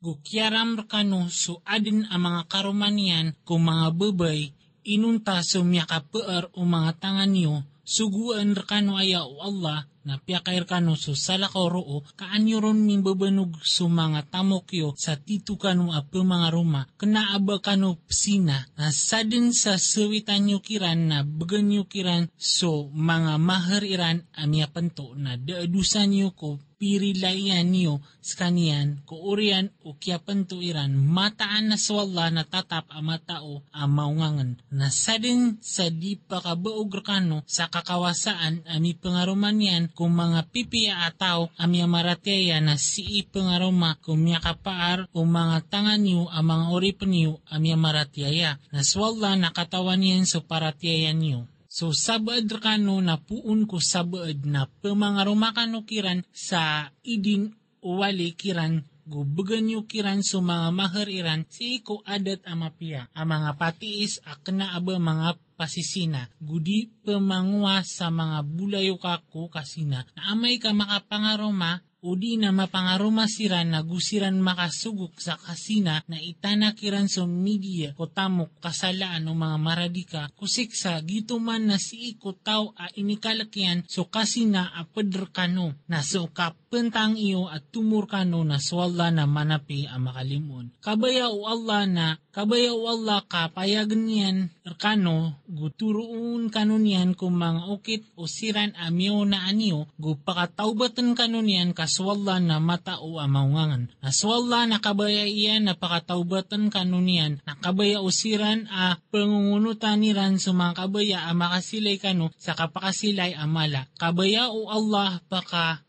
gukyaram kano so adin ang mga karumanian kung mga babay, inunta so miyakapaar o mga tangan niyo, suguan rakano aya o Allah, na piyakair kano so salakaw roo, kaanyo ron ming babanog so mga tamokyo sa titu kano apa mga ruma, kanaaba kano psina, na sadin sa sawitan nyo kiran na bagan nyo kiran so mga mahariran amya panto na daadusan nyo ko pirilayan niyo sa kaniyan, kuurian o kiyapan tuiran, mataan na swalla na tatap ang matao ang maungangan. Nasadin sa di pakabaog rakano sa kakawasaan ami pangaruman yan kung mga pipiya ataw ami marateya na si pangaruma kung miya kapaar o mga tangan niyo ang mga oripan niyo ami marateya. Na swalla na katawan yan so parateya niyo. So sabaad rakano na puun ko sabaad na pamangaruma kano kiran sa idin o wali kiran gubagan nyo kiran so mga mahariran si iko adat amapia ang mga patiis akna aba mga pasisina gudi pamangwa sa mga bulayo kako kasina na amay ka makapangaroma o di na mapangaruma siran na gusiran makasugok sa kasina na itanakiran sa media ko tamok kasalaan o mga maradika kusiksa gito man na si iko tao a inikalakyan so kasina a padrakano na so kapentang iyo at tumur kano na swalla na manapi ang makalimon. Kabaya o Allah ka payagan niyan kano guturuun kano niyan kung mga ukit o siran amyo na anyo gupakataubatan kano niyan kaswalla na mata o amaungangan. Aswalla na kabaya iyan na pakataubatan kano niyan na kabaya o siran a pangungunutan niran sa mga kabaya a makasilay kano sa kapakasilay amala. Kabaya o Allah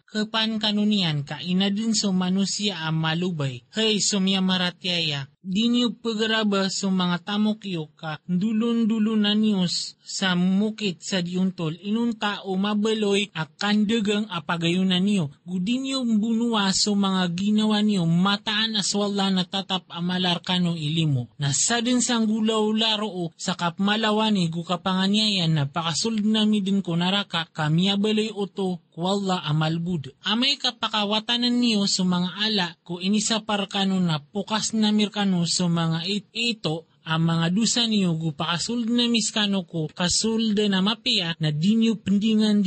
kapan kanunian ka inadin so manusia ang malubay. Hey, sumya maratyaya. Di niyo pagaraba so mga tamokyo ka dulon-dulunan niyos sa mukit sa diuntol. Inunta o mabaloy a kandagang apagayunan niyo. Gudi niyo bunua so mga ginawa niyo mataan aswala na tatap amalar kano ilimo. Nasadin sang gulaw laro o sa kapmalawani gukapanganyayan na pakasuld na midin ko naraka kamiyabaloy oto wala amalbud. Amay kapakawatanan niyo sa mga ala ko inisapar kano na pukas na mirkano sa mga ito ang mga dusa niyo gupakasulda na miskano ko kasulda na mapia na di niyo pendingan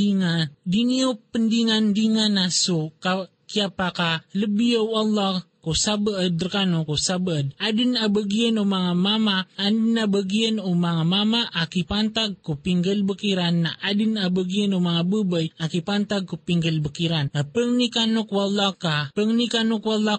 na so kaya pa ka lebiyaw Allah ko sabaad rakano ko sabaad adin abagyan o mga mama akipantag ko pinggal bakiran na adin abagyan o mga bubay akipantag ko pinggal bakiran na pangnikano kwala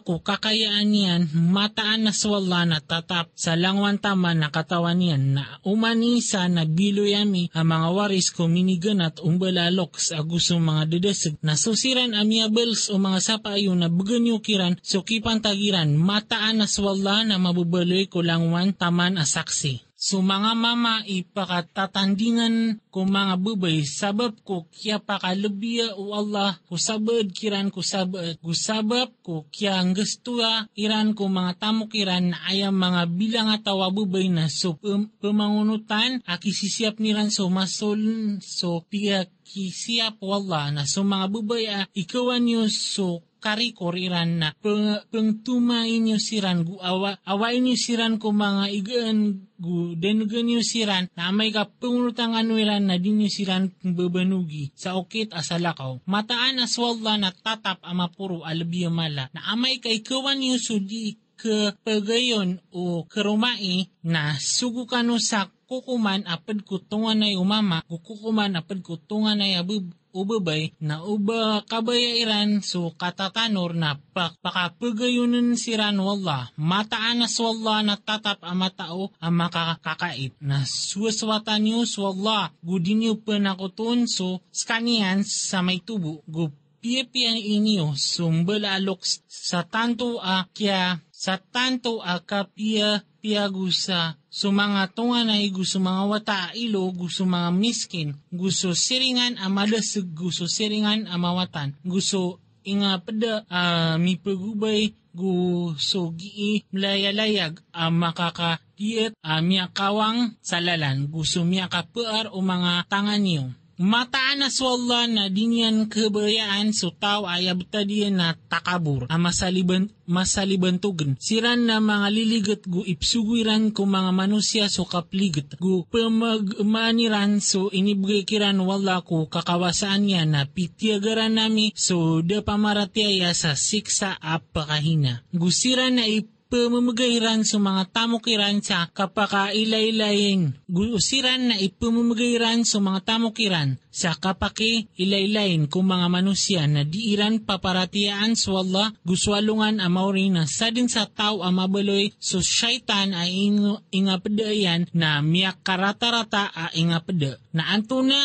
ko kakayaan yan mataan na swalla na tatap sa langwan tama na katawan yan na umanisa na biloyami ang mga waris ko minigan at umbalalok sa gusto mga dadasag na susiran amiables o mga sapayo na baganyo kiran so pantagiran, mataan na swalla na mabubaloy ko langwan taman asaksi. So mga mama ipakatatandingan ko mga bubay sabab ko kya pakalabiya o Allah ko sabad kiran ko sabab ko kya ang gustuya iran ko mga tamok iran na ayam mga bilang atawa bubay na so pamangunutan akisisiap niran so masol so piya kisiyap wala na so mga bubay ikawan nyo so karikoriran na pengtumain nyo siran awain nyo siran ko mga igaan denugan nyo siran na may ka pengunutangan wiran na din nyo siran babanugi sa okit asalakaw mataan aswalla na tatap amapuro alabiya mala na amay ka ikawan nyo so di kapagayon o karumai na sugukano sa kukuman apad kutungan na umama kukuman apad kutungan na ubabay na uba kabayairan so katatanor na pakapagayunan siran wala mataan na swalla na tatap ang matao ang makakakait na suwaswatan nyo swalla gudin nyo panakutun so skanian sa may tubo piya inyo sumbalalok sa tanto piyagusa so mga tunga na gusto mga wata ilo gusto mga miskin gusto siringan amadasig gusto siringan amawatan gusto inga pada mipagubay gusto gii mlayalayag makakadiet miyakawang salalan gusto miyakapaar o mga tangan niyo Mataan na swalla na dinyan kebayaan so tao ay abtadiyan na takabur, masalibantugan. Siran na mga liligat gu ipsugiran ko mga manusya so kapligat. Gu pamagmaniran so inibigay kiran wala ko kakawasaan niya na pitiagaran nami so da pamaratiaya sa siksa apakahina. Gu siran na ipamamagayran sa mga tamukiran sa kapakailailayin. Gusiran na ipamamagayran sa mga tamukiran sa kapaki-ilaylayin kung mga manusya na diiran paparatiaan sa Allah guswalungan amauri na sa din sa tao amabaloy so syaitan ay ingapadayan na miyak karata-rata a ingapada. Na anto na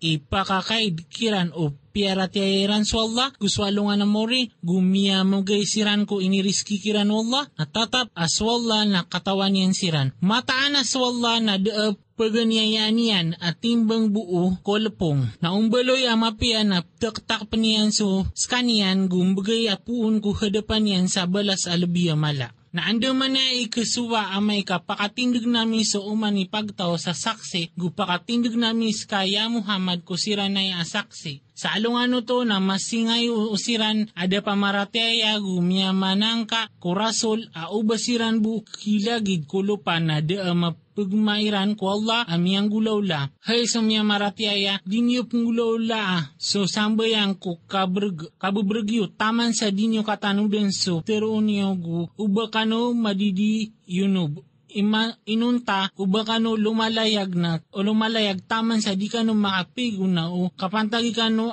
ipakakaid kiran o piaratiairan so Allah, guswalungan na mori, gumiya magaysiran ko iniriski kiran Allah, natatap aswalla na katawan yan siran. Mataan aswalla na daap paganyayaan yan at timbang buo kolpong. Naumbaloy amapian na taktak paniyan so skanian gumbagay apuun ko hadapan yan sa balas alabiya mala. Na ando man na ikasuwa amay kapakatindig namin sa uman ipagtaw sa saksi, gupakatindig namin kaya Muhammad kusira na yung saksi. Sa alungano to na masingay usiran ada pamaratiaya gumiyamanangka kurasol ubasiran bukilagid kulupan na da mapagmairan ko Allah amiyang gulawla. Hay sumya maratiaya dinyo pangulawla so sambayang ko kabubragyo taman sa dinyo katanudan so pero niyo gu ubakano madidi yunob. Inunta ubakano lumalayag taman sa di kano makapigo na o kapantagi kano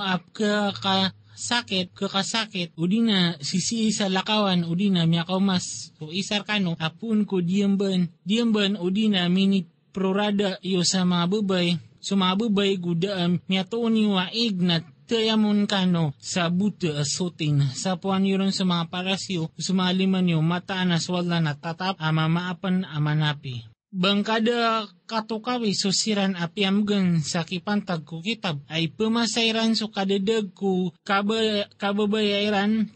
kakasakit o di na sisi sa lakawan o di na miyakaw mas o isar kano apun ko diyamban o di na minit prorada iyo sa mga babay so mga babay gudaam miyatoon yung waig na tayamon kano sa buta asotin sa puan yun sa mga parasyo sa mga liman yung mataan na swalla na tatap maapan amanapi. Bangkada katukawi so siran apiamgan sa kipantag ko kitab ay pumasayran so kadadag ko kababayaran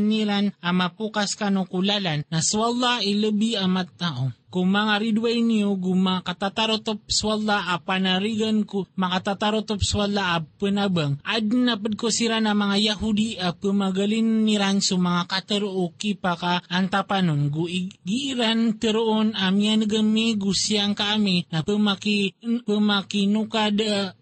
niran amapukas kano kulalan na swalla ilabi amat tao. Kung mga ridway niyo gumakatatarotop swalla panarigan ko makatatarotop swalla panabang adin napad ko sira na mga Yahudi pumagalin niran so mga kataro o kipaka antapanon giiran teroon amyan gami gusyang kami na pumakinukada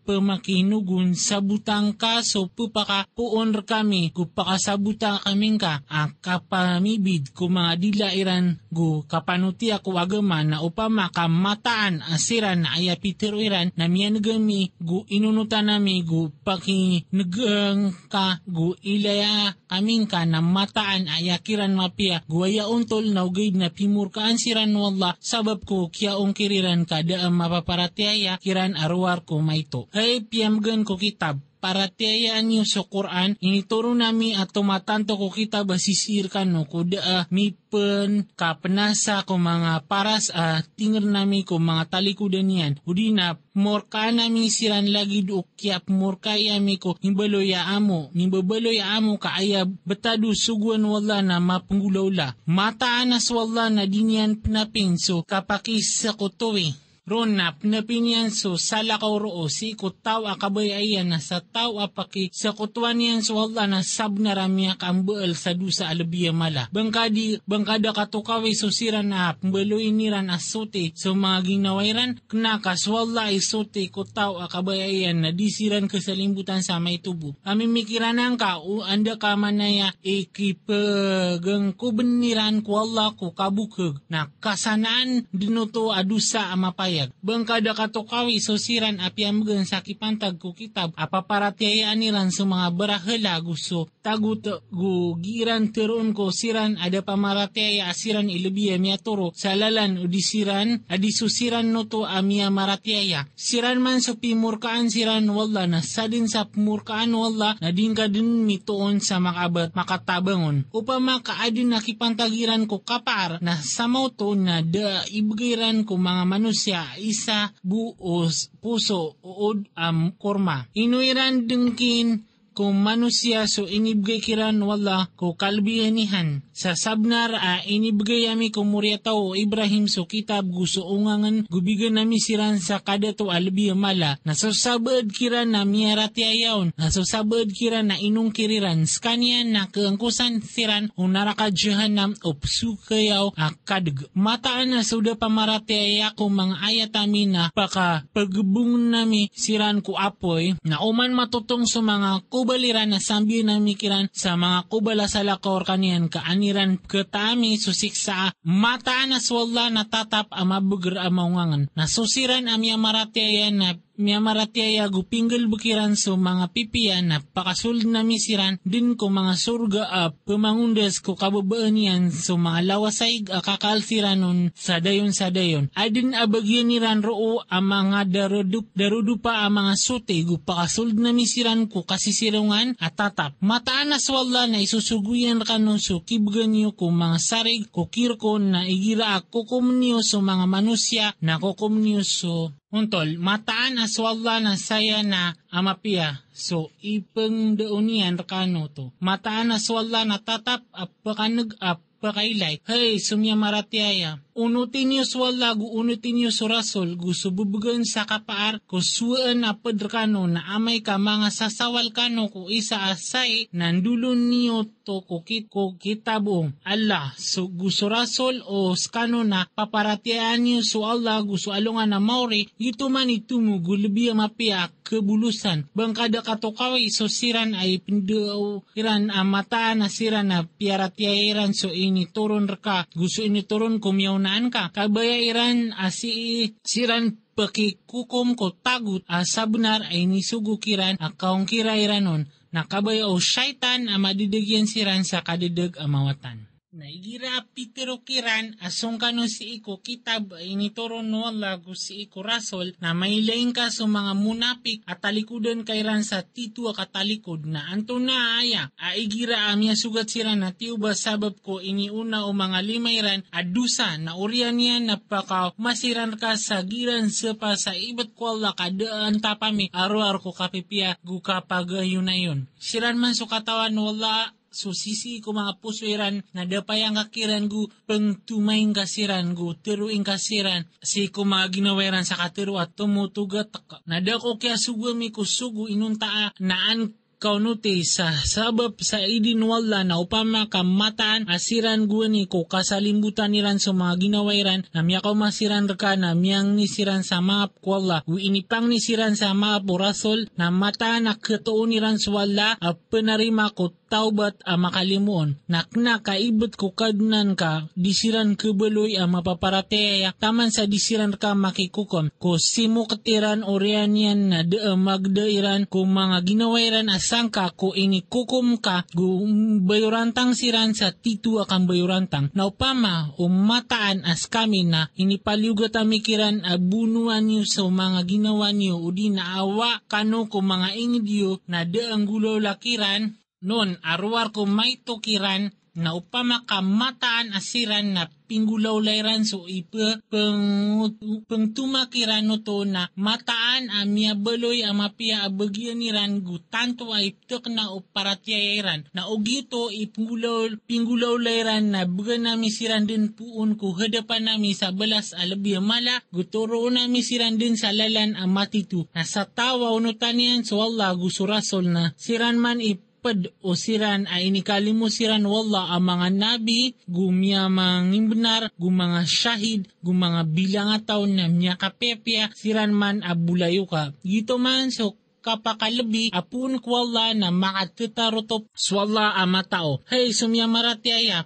pamakinugun sa butang ka so pupaka puon kami kupakasabutang kaming ka kapamibid ko mga dilairan gu kapanuti ako agaman na upama kamataan asiran na ayapitiruiran na miyanagami gu inunutan nami gu pakinagang ka gu ilaya kaming ka na mataan ayakiran mapia gu ayauntol na ugay na pimurkaan siran wallah sabab ko kiyaong kiriran ka daam mapaparatiaya kiran arwar ko maito. Ay piyamgan ko kitab para tiyayaan niyo sa Quran, inituro nami at tumatanto ko kitab asisir ka no, kuda mipen kapenasa ko mga paras tingir nami ko mga talikudan yan. Udi na morka nami siran lagi dukyap morka yami ko mimbabaloy amo kaaya betadu suguan wala na mapanggulawla. Mataan as wala na dinyan pinapinso kapakis sa kutuwi. Ron na pinapinyan so salakaw roo si kutaw akabayayan na sa tao apaki sa kutuan yan so wala na sab na ramya kambaal sa dusa alabiya mala. Bangkada katukawi so sira na pambaloy niran asote so mga ginawairan knakas wala isote kutaw akabayayan na disiran kasalimbutan sa may tubo. Amimikiran ang ka o anda ka manaya ikipagang kubeniran ko wala ko kabukag na kasanaan dinuto adusa amapay. Bangkada katukawi so siran apiamgan sa kipantag ko kitab apaparatiayaan niran sa mga barahala gusto tagut gu giran teron ko siran ada pamaratiaya asiran ilabiya miaturo sa lalan o disiran adisusiran no to amia maratiaya siran man sa pimurkaan siran wala na sadin sa pimurkaan wala na din ka din mitoon sa makabat makatabangon upama kaadin nakipantagiran ko kapar na samaw to na da ibigiran ko mga manusya isa buos puso uod korma inuiran dengkin kung manusia so inibigay kiran wala ko kalbihanihan. Sa sabnar inibigay ami ko muryataw Ibrahim so kitab gusto ungangan gubigan nami siran sa kadato albi mala. Nasusabad kiran na miyarati ayaw. Nasusabad kiran na inong kiriran. Skanian na keangkusan siran o narakadyahan nam o psukayaw kadag. Mataan na suda pamarati ayaw ko mga ayatami na paka pagbung nami siran ko apoy na uman matutong sa mga kubaliran na sambi na mikiran sa mga kubala sa lakor kanian kaaniran katami susiksa mataan na swalla na tatap amabugar amaungangan nasusiran amya maratiayan na miyamaratiaya gupinggal bukiran so mga pipian na pakasulid na misiran din ko mga surga pamangundas ko kababaan yan so mga lawasaig kakalsiranon sa dayon. Adin abagyan niran roo ang mga darudupa ang mga sute gupakasulid na misiran ko kasisirungan at tatap. Mataan na swalla na isusuguyan kanon so kibgan niyo ko mga sarig ko kirko na igira kukum niyo so mga manusya na kukum niyo so untol, mataan aswalla na saya na amapia. So, ipang daunian rakano to. Mataan aswalla na tatap pakanag pakailay. Hey, sumya maratiaya. Unutin niyo swalla unutin niyo surasol gusububugan sa kapaar ko suan na padrakano na amay ka mga sasawal kano ko isa asay nandulon niyo to ko kitabo. Allah, so gusurasol o skano na paparatiaan niyo so Allah gusto alungan na mauri ito man itumo gulubiya mapia kebulusan. Bangkada katokawi so siran ay pindaw iran amataan na siran na piaratiairan so ini turun reka gusto ini turun kumyaw naan ka kabayairan siran pakikukum ko tagut sa benar ay nisugukiran akaong kirairanon na kabaya o syaitan madidigyan siran sa kadidag amawatan. Naigira pitero kiran asong kano si iko kitab initoro no lagu si iko rasol na mailaing ka sa mga munapik at talikudan kairan sa titu katalikod na anto na aya aigira amya sugat siran na tiuba sabab ko iniuna o mga limayran adusa na urian yan na paka masiran ka sa giran sepa sa ibat ko Allah kadaan tapami aruar ko kapipia gukapagayon na yun. Siran man so katawan wala so sisi ko mga pusuiran na dapayang kakiran gu pengtumaing kasiran gu teruing kasiran si ko mga ginaweran sa katiru at tumutugat na dako kaya sugami ko sugu inuntaa naan kaunuti sa sabab sa idin wala na upama kamataan asiran guwani ko kasalimbutan niran sa mga ginawairan na miyakaw masiran reka na miyang nisiran sa maap ko Allah inipang nisiran sa maap o rasol na mataan na katoon niran sa wala penarima ko taubat makalimuon nakna kaibot ko kadnan ka disiran kebeloy mapaparateya taman sa disiran ka makikukom ko simo katiran orian yan na magdairan ko mga ginawairan asangka ko ini kukum ka bayurantang siran sa titu akang bayurantang na upama mataan as kami na inipaliugat amikiran abunuan niyo sa mga ginawa niyo o di naawa kano ko mga ingidyo na daang gulaw lakiran noon, arwar ko may tukiran na upama kamataan asiran na pinggulaw layran so pengtumakiran no to na mataan amya beloy amapia abagyan niran gutanto ay tuk na uparatiairan na ogito pinggulaw layran na baga nami siran din puun ko hadapan nami sa balas alabi mala guturo nami siran din sa lalan amatitu na sa tawa unutanian so Allah gusurasol na siran man o siran ay inikalimu siran wala ang mga nabi gumyamang imbenar gumanga syahid gumanga bilang ataw na miya kapepya siran man abulayo ka gito man so kapakalabi apun kwalla na makatetarotop swalla amatao. Hey, sumya maratiaya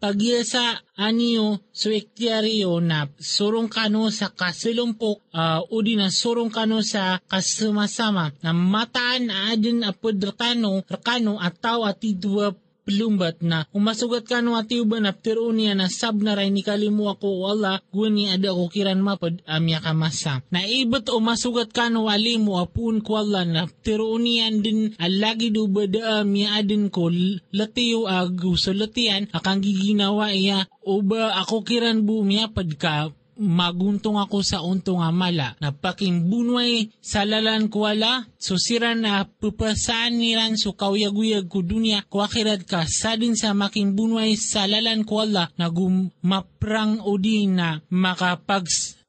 pagiasa aniyo so ektiaryo na surong kano sa kasilumpok o di na surong kano sa kasumasama na mataan adin apodrakano rakano ataw atidwa pelumbat na umasugat kano atiuban aptero niya na sab na ray ni kalimu ako wala guni ada ko kiran mapad amya kamasa na ibet umasugat kano alimu apun ko wala na aptero niyan din alagi do bada amya adin ko latiyo agu so latian akang giginawa iya oba ako kiran bu miya pad ka maguntong ako sa untong amala. Napaking bunway sa lalan ko wala, so siran na pupasaan niran so kauyag-uyag ko dunia ko akhirat ka sa din sa making bunway sa lalan ko wala na gumaprang o di na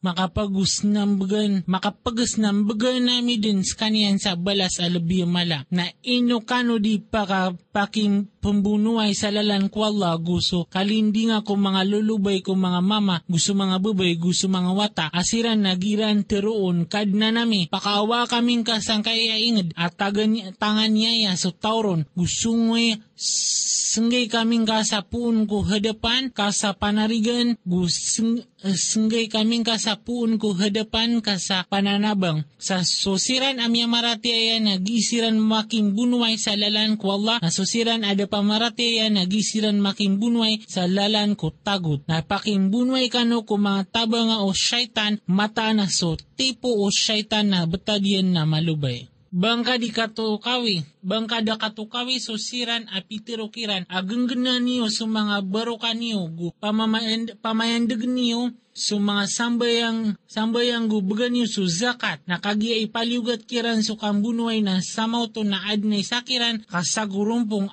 makapagus nambagan nami din sa kaniyan sa balas alabi mala na ino kano di paking pembunuhay sa lalan ko Allah gusto kalindi nga ko mga lulubay ko mga mama gusto mga babay gusto mga wata asiran nagiran teroon kad na nami pakaawa kaming kasang kaya inged at tangan niya so tauron gusto ngay senggay kaming kasapuun ko hadapan kasa panarigan senggay kaming kasapuun ko hadapan kasa pananabang sa sosiran amya marati ayan nagisiran making bunway sa lalan ko Allah na sosiran ada pamarati ayan nagisiran making bunway sa lalan ko tagot na paking bunway kano ko mga tabang o syaitan mata na so tipo o syaitan na betadian na malubay. Bangka da katukawi so siran apitirukiran agenggena niyo so mga baroka niyo pamayandag niyo so mga sambayang gubagan niyo so zakat nakagia ipaliugat kiran so kambunuay na samaw to na adnay sakiran kasagurumpong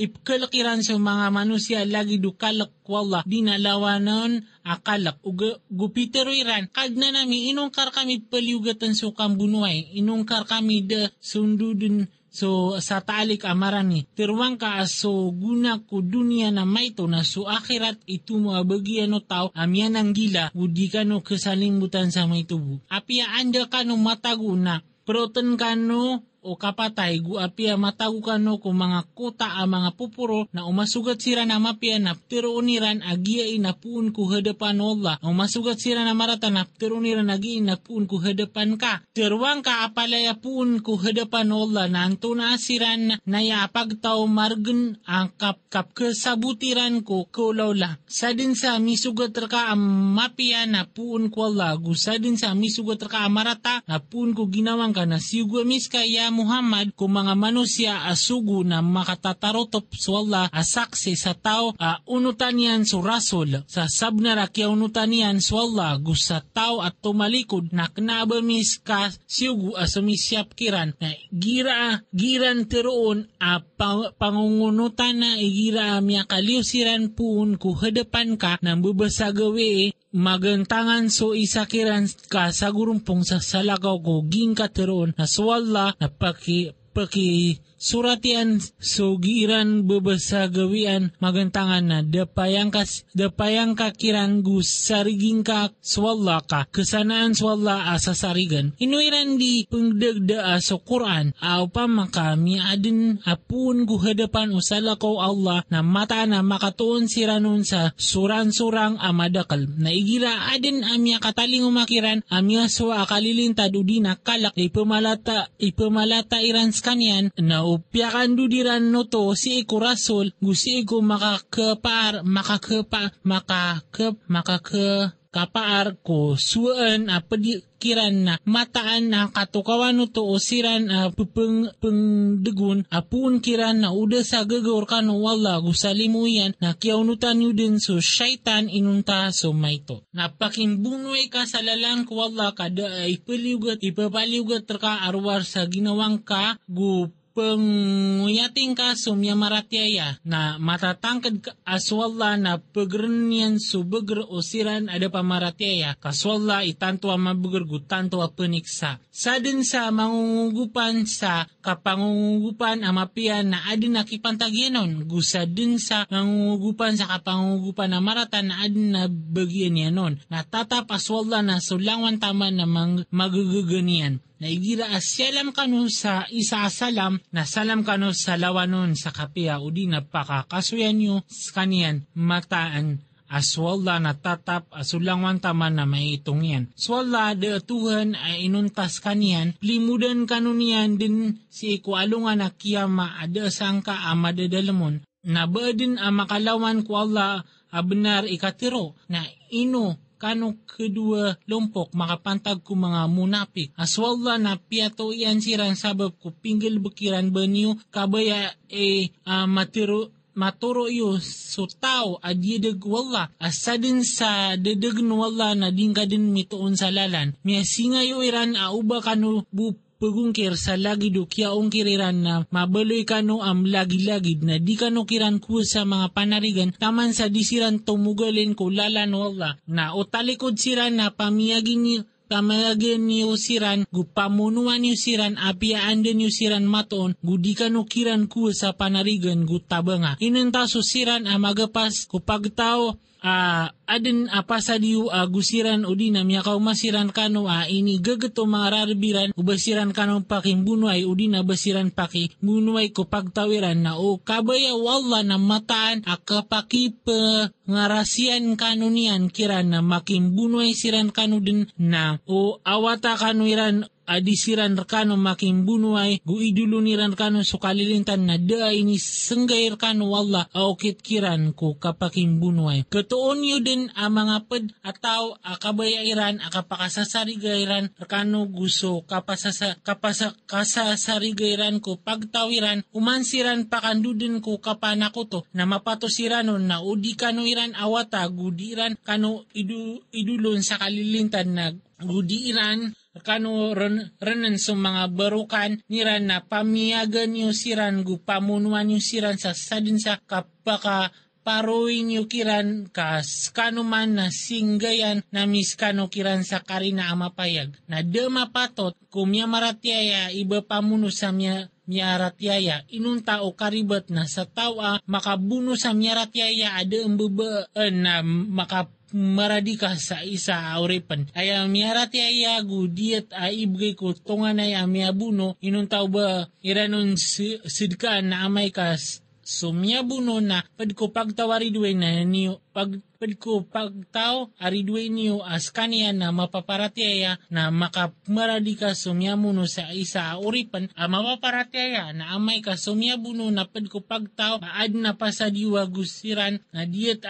ipkalakiran so mga manusia lagi dukalak wala dinalawanon akalak gupiteruiran kag na nami inungkar kami paliugatan so kambunuay inungkar kami de sundudun so sa taalik amarani tirwang ka so guna ko dunia na maito na so akhirat ito mo abagyan no tao amyan ang gila udi ka no kasalimbutan sa maitubo apia anda ka no matago na proten ka no o kapatay guapia matago ka no kung mga kota ang mga pupuro na umasugat sira na mapia na ptirooniran agiay na puun ko hadapan Allah umasugat sira na marata na ptirooniran agiay na puun ko hadapan ka tirwang ka apalaya puun ko hadapan Allah na anto na asiran na yapagtaw margen ang kap kesabutiran ko kulawla sa din sa misugat ka ang mapia na puun ko Allah gusa din sa misugat ka ang marata na puun ko ginawang ka na siyugamis kaya Muhammad kung mga manusia asugo na makatatarotop so Allah asaksi sa tao unutan yan so rasul sa sabnara kaya unutan yan so Allah gusa tao at tumalikod na knabamis ka siyugo asamisyap kiran na giran teroon pangungunutan na igira miya kaliusiran puun ku hadapan ka ng bubasagawi magantangan so isakiran ka sa gurumpong sa salagaw ko ging kateroon na swalla na paki suratian so giran bebasa gawian magantangan na dapayang ka kiran gus sariging ka swalla ka kesanaan swalla asa sarigan inuiran di pengdegda so Quran upama kami adin apun gu hadapan usala ko Allah na mata na makatuon siranon sa suran-surang amadakal na igira adin amya kataling umakiran amya so akalilintad udina kalak ipamalata iran skanyan na upyakan dudiran no to si iku rasul gusi iku makakapaar ko suan pedikiran na mataan na katukawan no to o siran pengdegun apun kiran na uda sa gagawar ka no wala gusalimuyan na kiaunutan nyo din so syaitan inunta so maito napaking bunway ka sa lalang ko wala kada ipapaliugat terka arwar sa ginawang ka penguyating ka sumya maratiaya na matatangkad ka aswalla na pagrenyan so beger o siran ada pamaratiaya kaswalla itanto mabeger gutanto peniksa sa din sa mangungugupan sa kapangungugupan amapian na adin nakipantagyanon gusa din sa mangungugupan sa kapangungugupan na maratan na adin na bagyan yanon natatap aswalla na sulangwan tama na magagaganian na igira asyalam kanu sa isa salam na salam kanu sa lawanon sa kapia udi na pakakasuyan nyo kanian mataan aswalla na tatap asulangwan taman na may itong yan. Swalla de Tuhan ay inuntas kanian limudan kanunian din si ikualungan na kiyama ada sangka amadadalamon na badin makalawan ko Allah benar ikatiro na ino kano kedua lompok makapantag ko mga munapik. Aswalla na piato iyan siran sabab ko pinggil bekiran banyo kabaya maturo yu so tao adiyedeg wala asadin sa dedeg no wala na dingkadin mituon sa lalan. Miya singayo iran uba kanu pagungkir sa lagi do kya ongkiriran na mabaloy kano am lagi-lagid na di kano kiran ku sa mga panarigan taman sa disiran tumugalin ko lalan wala na o talikod siran na pamiyagin niyo tamayagen niyo siran gu pamunuan niyo siran apiaan din niyo siran matoon gu di kano kiran ku sa panarigan gu tabanga inenta so siran magapas ku pagtao adin pasadiu gusiran o di na miyakaw masiran kano ini gagato mga rarbiran o basiran kano pakimbunuay o di na basiran pakimbunuay ko pagtawiran na o kabaya wala na mataan kapakip ngarasian kano niyan kiran na makimbunuay siran kano din na o awata kano iran adisiran kano makimbunuay gu idulo niran kano so kalilintan na da ini senggay kano wala aokit kiran ko kapakimbunuay. Katuon yu din mga ped ataw kabayairan kapakasasarigairan kano gusto kapasasarigairan ko pagtawiran umansiran pakandudin ko kapanakoto na mapatosiranon na udi kano iran awata gudiran kano idulon sa kalilintan na gudiran kano renen sa mga barukan niran na pamiyagan nyo siran gu pamunuan nyo siran sa sadin sa kapaka paroy nyo kiran kas kano man na singgayan na miskano kiran sa karina amapayag na de mapatot kumya maratyaya iba pamuno sa miyaratyaya inunta o karibat na sa tawa makabuno sa miyaratyaya ada embebaan na maradika sa isa auripan. Ay miyarati ay gudiat ibigay ko tungan ay miyabuno inuntaw ba iranon sidkaan na amay kas so miyabuno na pad ko pagtawaridway na niyo pad ko pagtaw aridway niyo as kaniya na mapaparatiaya na makamaradi ka sumyamuno sa isa auripan mapaparatiaya na amay ka sumyabuno na pad ko pagtaw aad na pasadiwa gusiran na diet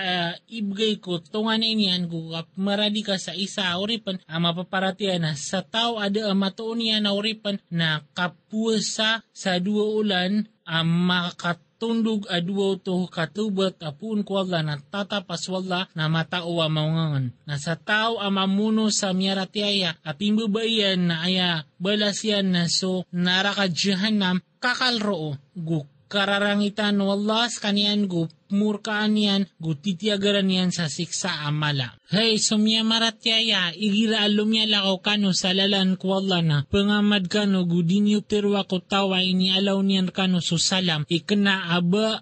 ibigay ko tungan inian ko maradi ka sa isa auripan mapaparatiaya na sa tao ada matuon niya na auripan na kapusa sa dua ulan makatundog aduo to katubat apun ko wala na tatapas wala na matao maungangan. Na sa tao mamuno sa miyaratiaya apimbabayan na aya balasyan na so narakadyahanam kakalroo gu kararangitan wallas kanian gu murkaan yan gu titiagaran yan sa siksa amala. Hey, sumya maratyaya, igira alumya lakaw kano sa lalan ko wala na. Pangamad kano, gudinyo terwa ko tawa, inialaw niyan kano susalam. Ikna aba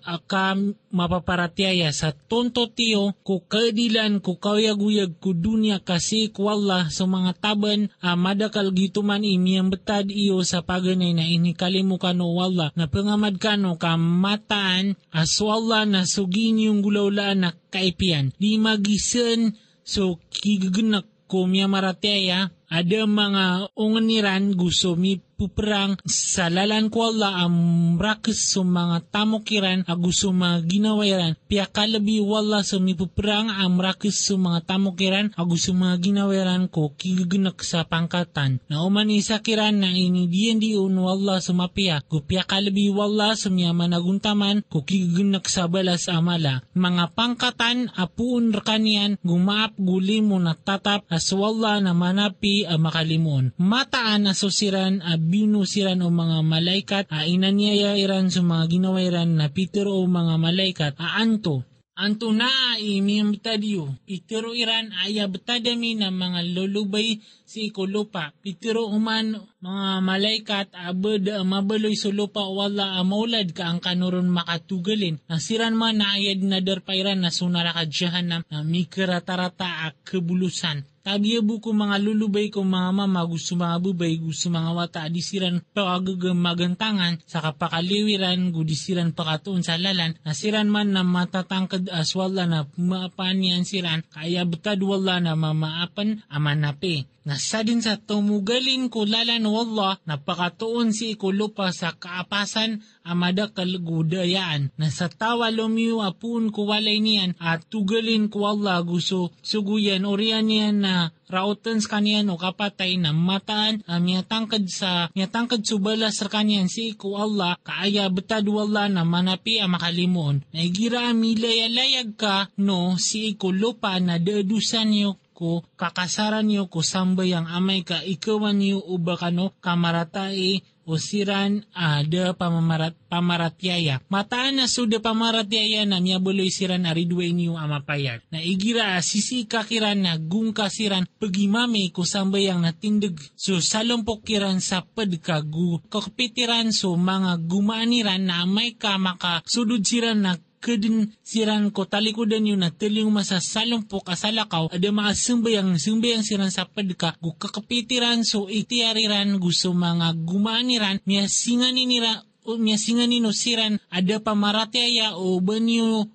mapaparatyaya sa tonto tiyo, ko kadilan, ko kayaguyag, ko dunya kasi ko wala sa mga taban, madakal gituman imiyang betad iyo sa paganay na inikalimu kano wala. Na pangamad kano, kamataan, aswala na sugin yung gulaulaan na kaipian. Di magisan, so kigaganak ko miya maratyaya, ada mga unganiran gusto mi puperang sa lalan ko wala rakis so mga tamokiran gusto mga ginawayaran. Pia kalabi wala so mi puperang rakis so mga tamokiran gusto mga ginawayaran ko kigaganak sa pangkatan. Na uman isa kiran na ini diyan diun wala so mapia. Ko pia kalabi wala so miya managuntaman ko kigaganak sa balas amala. Mga pangkatan apuun rekanian gumaap gulimo na tatap as wala na manapi makalimon. Mataan asosiran binusiran o mga malaikat inanyayairan sa mga ginawairan na pitero o mga malaikat anto na imiyang betadiyo. Pitero iran betadami na mga lulubay si ikulupa. Pitero uman mga malaikat mabaloy sa lupa wala maulad ka ang kanuron makatugalin. Nasiran man na ayad na darpairan na sunarakadyahan na mikiratarata kebulusan. Tabiya buko mga lulubay ko mga mama gusto mga bubay gusto mga wata disiran pagagamagantangan sa kapakaliwiran gudisiran pakatuon sa lalan nasiran man na matatangkad aswala na maapanian siran kaya betad wala na mamaapan amanape. Nasadin sa tumugalin ko lalan wala napakatuon si ikulupa sa kaapasan amada kalgudayaan. Na sa tawa lumiw apun ko walay niyan at tugalin ko wala gusto suguyan orian niyan na na rautan sa kanyan o kapatay na mataan miyatangkad subalas sa kanyan si iku Allah kaaya betad wala na manapi makalimon. Naigira milayalayag ka no si iku lupa na dedusan niyo ko kakasaran niyo ko sambayang amay ka ikawan niyo ubakano kamaratai o siran ada pamaratyaya. Mataan na suda pamaratyaya na miyabuloy siran aridwe niyo amapayag. Na igira sisi kakiran na gungka siran pagimami ko sambayang natindig. So salompok kiran sa padkagu kakapitiran so mga gumaaniran na may ka makasudod siran na kadin siran ko talikudan yun na tiling masasalumpok asalakaw ada mga sumbayang siran sa padka gu kakapitiran so itiariran gusto mga gumaaniran miyasingan nino siran ada pamaratyaya o banyo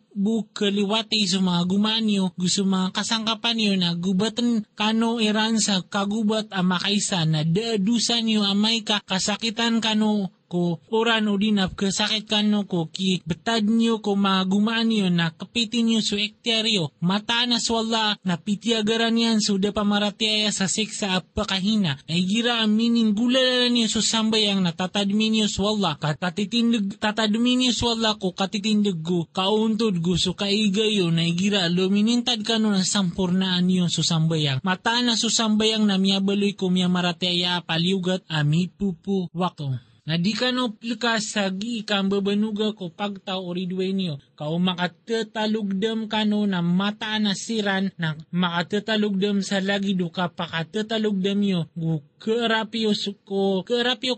kaliwati sa mga gumaanyo gusto mga kasangkapan nyo na gubatan kano iran sa kagubat makaisa na dadusan nyo amay ka kasakitan kano ko oran o dinap kasakit kano ko ki betad nyo ko mga gumaan nyo na kapitin nyo so ekteryo mataan na swala na pitiagaran yan suda pamaratyaya sa siksa apakahina ay gira aminin gulalan nyo so sambayang natatadmin nyo swala tatadmin nyo swala ko katitindig ko kauntod go so kaigayo na igira luminintad kano na sampurnaan nyo so sambayang mataan na so sambayang na miyabaloy ko miyamaratyaya paliugat amipupu wako. Na di ka no plikas sagi kang babanuga ko pagtaw o ridwe niyo. Kao makatetalugdam ka no na mataan na siran na makatetalugdam sa lagi do ka pakatetalugdam niyo. Keerapyo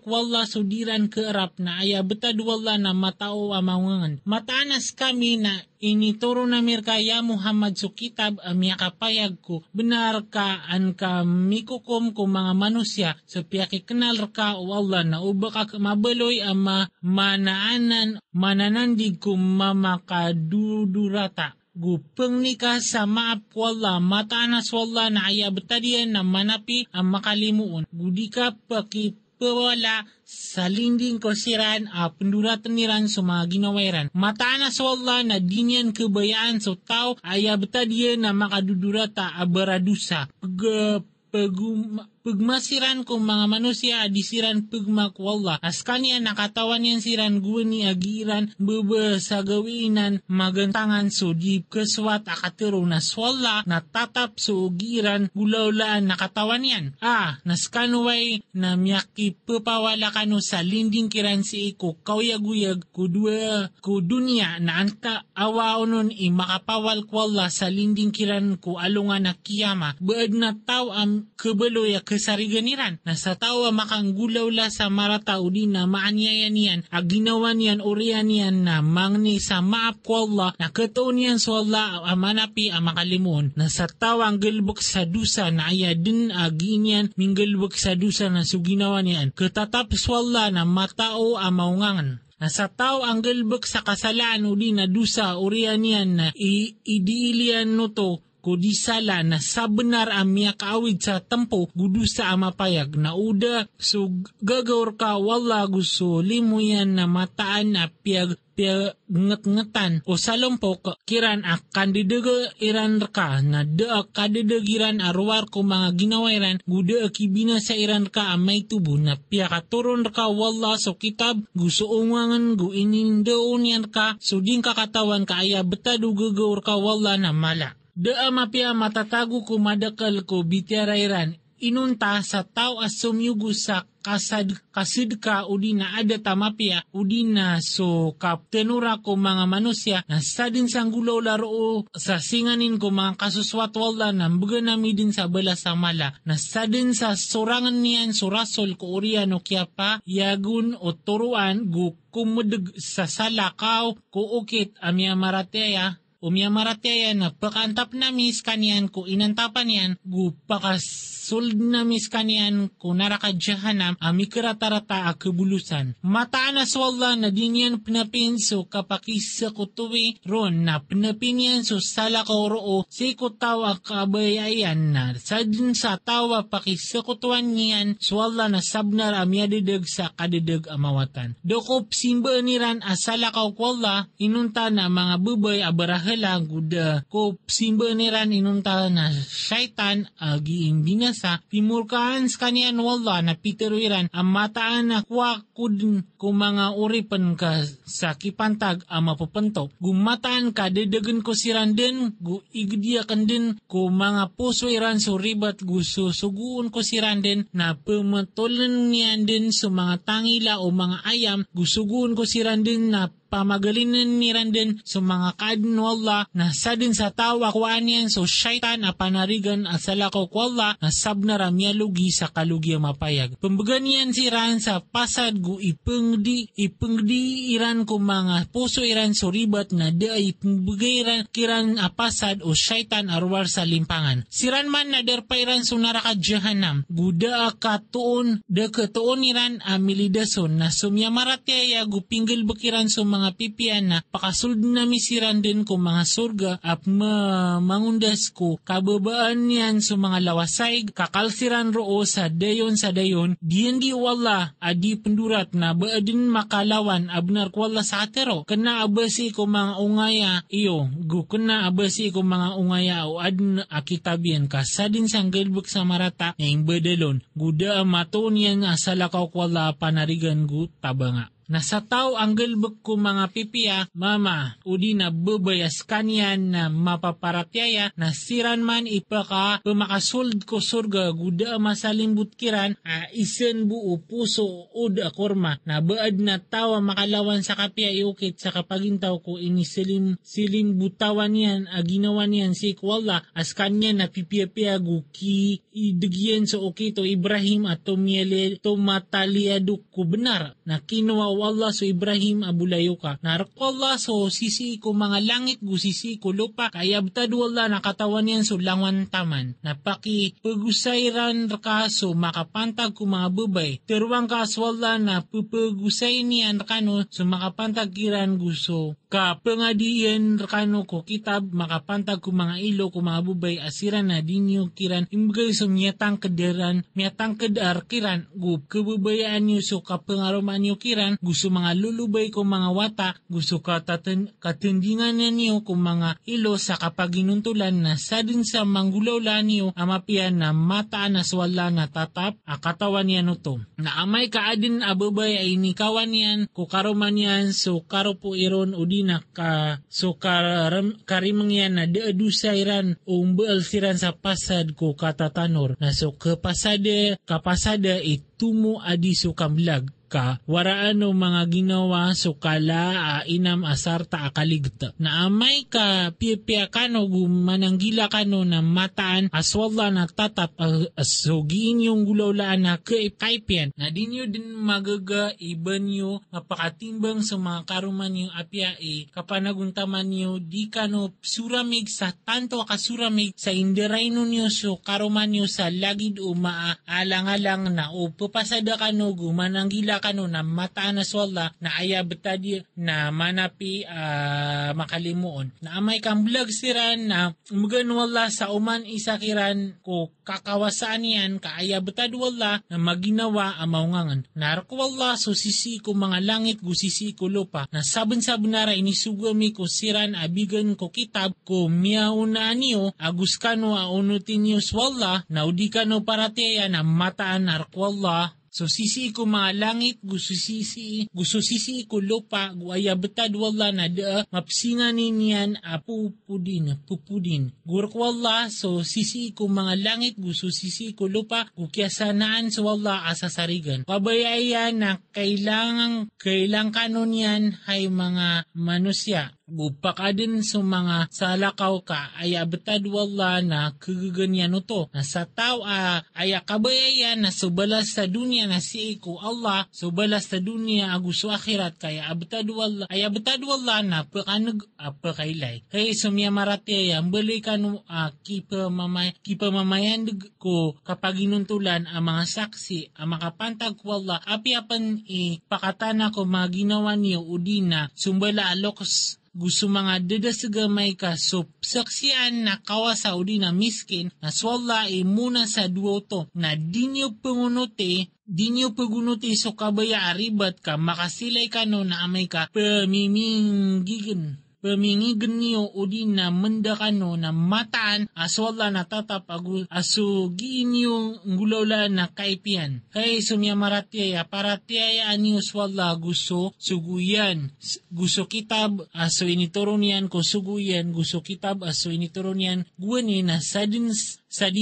wala sudiran keerap na aya betad wala na matao amawangan. Mataanas kami na inituro na mirkaya Muhammad so kitab amya kapayag ko. Benar ka an ka mikukom ko mga manusya sa piyakikenal ka o Allah na uba ka mabaloy ama mananandig ko mamakadudurata. Gupeng nika sa maap wala mataanas wala na aya betadian na manapi ang makalimuon. Gudi ka pakipawala sa linding ko siran penduratan niran sa mga ginawairan. Mataanas wala na dinyan kebayaan so tao aya betadian na makadudurata abaradusa. Pagmasiran ko mga manusia adisiran pagmak wala. As kanya nakatawan yan siran guni agiran bebe sa gawinan magantangan so di keswat akatero na swala natatap so ugiran gulaulaan nakatawan yan. Naskanway na miyaki pepawala kano sa linding kiran si iko kawyaguyag ko dunia na anta awaonon makapawal kwala sa linding kiran ko alungan na kiyama. Baad na tao ang kabaloy kesariganiran. Nasa tao makanggulaw la sa maratao di na maanyayan yan aginawan yan orian yan na mangni sa maap ko Allah na katoon yan so Allah amanapi makalimuon. Nasa tao ang galbok sa dusa na aya din agin minggalbok sa dusa na suginawan yan. Katatap so Allah na matao maungangan. Nasa tao ang galbok sa kasalaan o di na dusa orian yan na idiilian no to kudisala na sabenar amya kaawid sa tempo gudusa amapayag na uda so gagawar ka wala gusto limo yan na mataan na piyag nget-ngetan o salompok kiran kandidaga iran ka na kadidagiran arwar ko mga ginawairan guda akibina sa iran ka amay tubo na piyakaturon ka wala so kitab gusto ungangan gu inindaon yan ka so din kakatawan ka aya betado gagawar ka wala na mala. Mapia matatago ko madakal ko bitirairan inunta sa tao asumyugo sa kasidka udi na ada tamapia udi na so kaptenura ko mga manusya na sadin sang gulaw laro sa singanin ko mga kasuswat wala na mga namidin sa bala sa mala na sadin sa sorangan niyan surasol ko urian o kya pa yagun o turuan gu kumudeg sa salakaw ko ukit amya marateya Umiamaratyaya na pakantap na mis kanyan ko inantapan yan gu pakas sulod namis kanian kung narakadyahanam amikaratarata a kebulusan. Mataan na swalla na dinyan pinapinso kapakisa kutuwi ron na pinapinyan so salakaw roo si kutawa kabayayan na sadin sa tawa pakisa kutuan niyan swalla na sabnar amyadidag sa kadidag amawatan. Dokop simba niran asalakaw kwalla inunta na mga bubay abarahala guda kop simba niran inunta na syaitan agiing binasa pimurkaan sa kanian wala na piteruiran ang mataan na kwakudin kung mga uripan ka sa kipantag ang mapupanto. Gumataan ka dedagan ko siran din gu igdiakan din kung mga puso iran suribat gusto suguun ko siran din na pematulan niyan din sa mga tangila o mga ayam gusuguun ko siran din na pamagalinan niran din sa mga kaadin wala na sadin sa tawa kuan yan so syaitan a panarigan at salakaw wala na sabnara miyalugi sa kalugi mapayag. Pembagan yan siran sa pasad gu ipengdi iran ko mga puso iran so ribat na di ay pembagay kiran a pasad o syaitan arwar sa limpangan. Siran man na derpairan so narakadyahanam guda katuon iran a milidason na sumyamaratyaya gu pinggil bakiran so mga pipian na pakasulod na misiran din ko mga surga at mangundas ko kababaan niyan sa mga lawasay kakalsiran roo sa dayon diyan di wala adi pendurat na baadin makalawan abnar kwala sa atero kena abasi ko mga ungaya iyo gu kena abasi ko mga ungaya o adin akitabian kasadin sang gelbuk sa marata na badalon guda maton yan asalakaw kwala panarigan gu tabanga. Nasa tao ang gelbek ko mga pipiya, mama, udi na bebayas kanyan na mapaparatyaya na siran man ipaka pemakasold ko surga guda masalimbut kiran isen buo puso ud akorma na baad na tawa makalawan sa kapya iukit sa kapagintaw ko ini silim butawan yan ginawa niyan si kwala as kanya na pipiya guki idegyen so okito Ibrahim at tumiele tumataliaduk ko benar na kinuwa Allah so Ibrahim abulayo ka. Narko Allah so sisi ko mga langit gu sisi ko lupa kaya betado Allah nakatawan yan so langwan taman. Napaki pagusayran ka so makapantag ko mga babay. Teruang ka so Allah na pupagusay niyan kano so makapantag kiran gusto. Ka pengadian kano ko kitab makapantag ko mga ilo ko mga babay asiran na dinyo kiran imbagay so miyatang kedar kiran gu kebabayaan nyo so kapengaruman nyo kiran gusto mga lulubay ko mga wata, gusto katindingan niyo kung mga ilo sa kapaginuntulan na sadin sa manggulaw niyo amapian na mataan na swala na tatap katawan yan to. Na amay kaadin ababay ay nikawan yan kukaroman yan so karopo iron udina ka so karimang yan na deadusayran o umbaal siran sa pasad ko katatanor na so kapasada itumo adi so kamlag ka waraan o mga ginawa so kala inam asarta akaligta na amay ka pipia kano gumananggila kano na mataan aswala na tatap so giin yung gulawlaan na kaipian na dinyo din magaga iban nyo mapakatimbang sa mga karuman nyo apya kapanaguntaman nyo di kano suramig sa tanto kasuramig sa inderayno nyo so karuman nyo sa lagid o maalang-alang na o papasada kano gumananggila kano na mataan na swalla na aya betadi na manapi makalimuon na amay kang vlog siran na umugan wala sa uman isakiran ko kakawasaan yan kaaya betad wala na maginawa amaungangan narko wala so sisi ko mga langit gu sisi ko lupa na sabon-sabon nara inisugami ko siran abigan ko kitab ko miyauna niyo agus kano unutin niyo swalla na udi kano parateya na mataan narko wala. So sisi ko mga langit, gusto sisi ko lupa, guaya betad wala na mapsingan niyan pupudin. Gurak wala, so sisi ko mga langit, gusto sisi ko lupa, gukyasanaan sa wala asasarigan. Pabayayan na kailang kanon yan ay mga manusya. Gupakadin sa mga salakaw ka ay abetad wala na kagaganyan to. Na sa tao ay kabayayan na subalas sa dunia na si iku Allah, subalas sa dunia aguso akhirat kaya abetad wala na pakanag pakailay. Kaya sumya marati ang bali kanu kipa mamayan ko kapag inuntulan ang mga saksi ang makapantag ko Allah api apan pakatana ko mga ginawa niyo udina sumbala alokos gusto mga dadasagamay ka so saksiyan na kawasa o di na miskin na swalla muna sa duoto na di nyo pagunuti so kabaya aribat ka makasilay ka no na amay ka pamimingigin niyo o di na manda ka no na mataan aswala na tatap aso giin ngulawla na kaipian. Kaya sumya maratiaya paratiaya niyo swala gusto suguyan. Gusto kitab aso inituro niyan ko suguyan. Gusto kitab aso inituro niyan guwani na sadim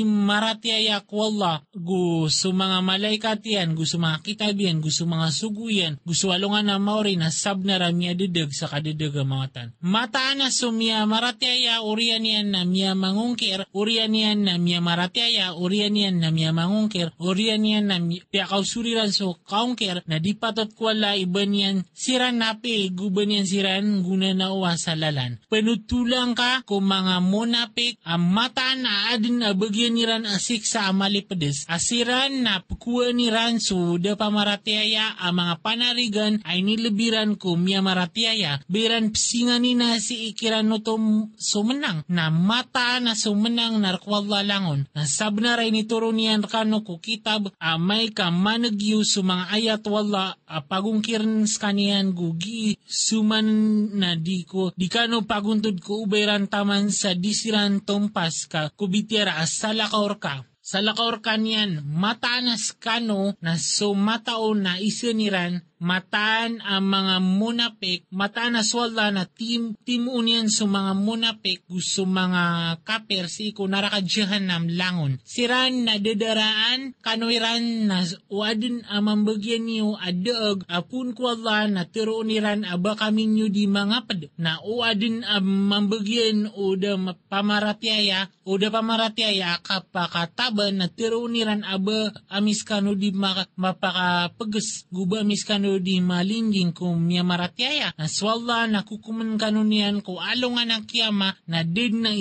maratiaya ko Allah. Gusto mga malaikat yan. Gusto mga kitab yan. Gusto mga suguyan. Gusto alungan na maori na sab na ramya didag sa kadidag amawatan. Mataan na sumya maratiaya urian yan na miya mangungkir. Urian yan na miya maratiaya. Urian yan na miya mangungkir. Urian yan na piyakaw suriran so kaungkir na di patot kwala iban yan siran napi. Guban yan siran guna na uwa sa lalan. Penutulang ka kung mga monapik ang mataan na adin abagyan niran asik sa amalipedes. Asiran na pukuan niran so da pamaratiaya ang mga panarigan ay nilebiran ko miya maratiaya. Biran psingan ni na si ikiran no to sumenang na mata na sumenang narkwalla langon. Na sabnaray ni turo niyan kano ko kitab amay ka managyo sa mga ayat wala pagungkiran skanian gugi suman na di kano paguntod ko ubayran taman sa disiran tompas ka kubitiara salakaor ka. Salakaor ka niyan matanas kano na sumatao na isiniran mataan ang mga munapik, mataan na swalla na timunian sa mga munapik, gusto mga kaper, si ko narakadyahan ng langon. Siran na dadaraan, kanuiran na uadin amambagyan niyo adaag, apun ko Allah na tirooniran aba kami niyo di mga pad, na uadin amambagyan o da pamaratiaya, kapakataban na tirooniran aba amis kano di mapakapagas, guba amis kano di malinging ko miya maratiaya. Naswalla na kukuman kanunian ko alungan ang kiyama na din na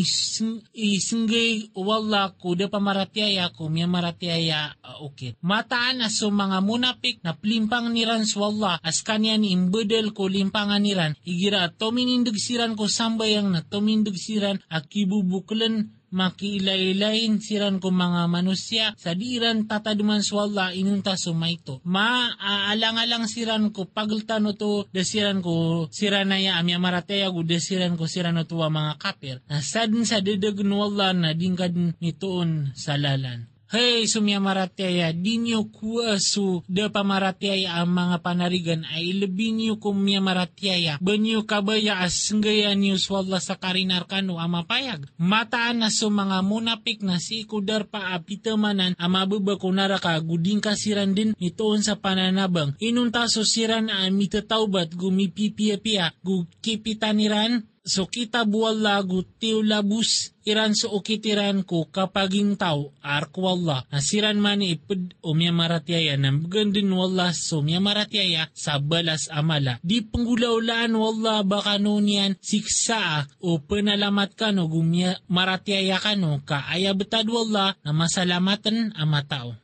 isinggay wala ko da pamaratiaya ko miya maratiaya okay. Mataan na so mga munapik na plimpang niran swalla as kanyan imbedel ko limpangan niran. Igira tominindag siran ko sambayang na tomindag siran akibubuklan makiilay-ilayin siran ko mga manusya sa diran tataduman swalla inunta sumaito. Maalang-alang siran ko pagltano to desiran ko siranaya amya marateya ko desiran ko sirano to mga kapir. Nasadin sa dedagun wala na dingkad nitoon sa lalan. Hey, sumya maratiaya, di nyo kuwa su da pamaratiaya ang mga panarigan ay lebih nyo kumya maratiaya. Banyo kabaya as senggaya nyo swalla sa karinar kano ang mapayag. Mataan na su mga munapik na si kudar pa apitamanan ang mababa kunara ka guding kasiran din itoon sa pananabang. Inunta so siran ang mitatawbat gumipipia-pia gukipitaniran. So kita buwala gutiw labus iran so ukitiran ko kapaging tao arkwalla nasiran man iped o miya maratiaya ng gandun wala so miya maratiaya sa balas amala. Di penggulaulaan wala baka nunian siksa o penalamat ka no gumya maratiaya ka no ka aya betad wala na masalamatan ang matao.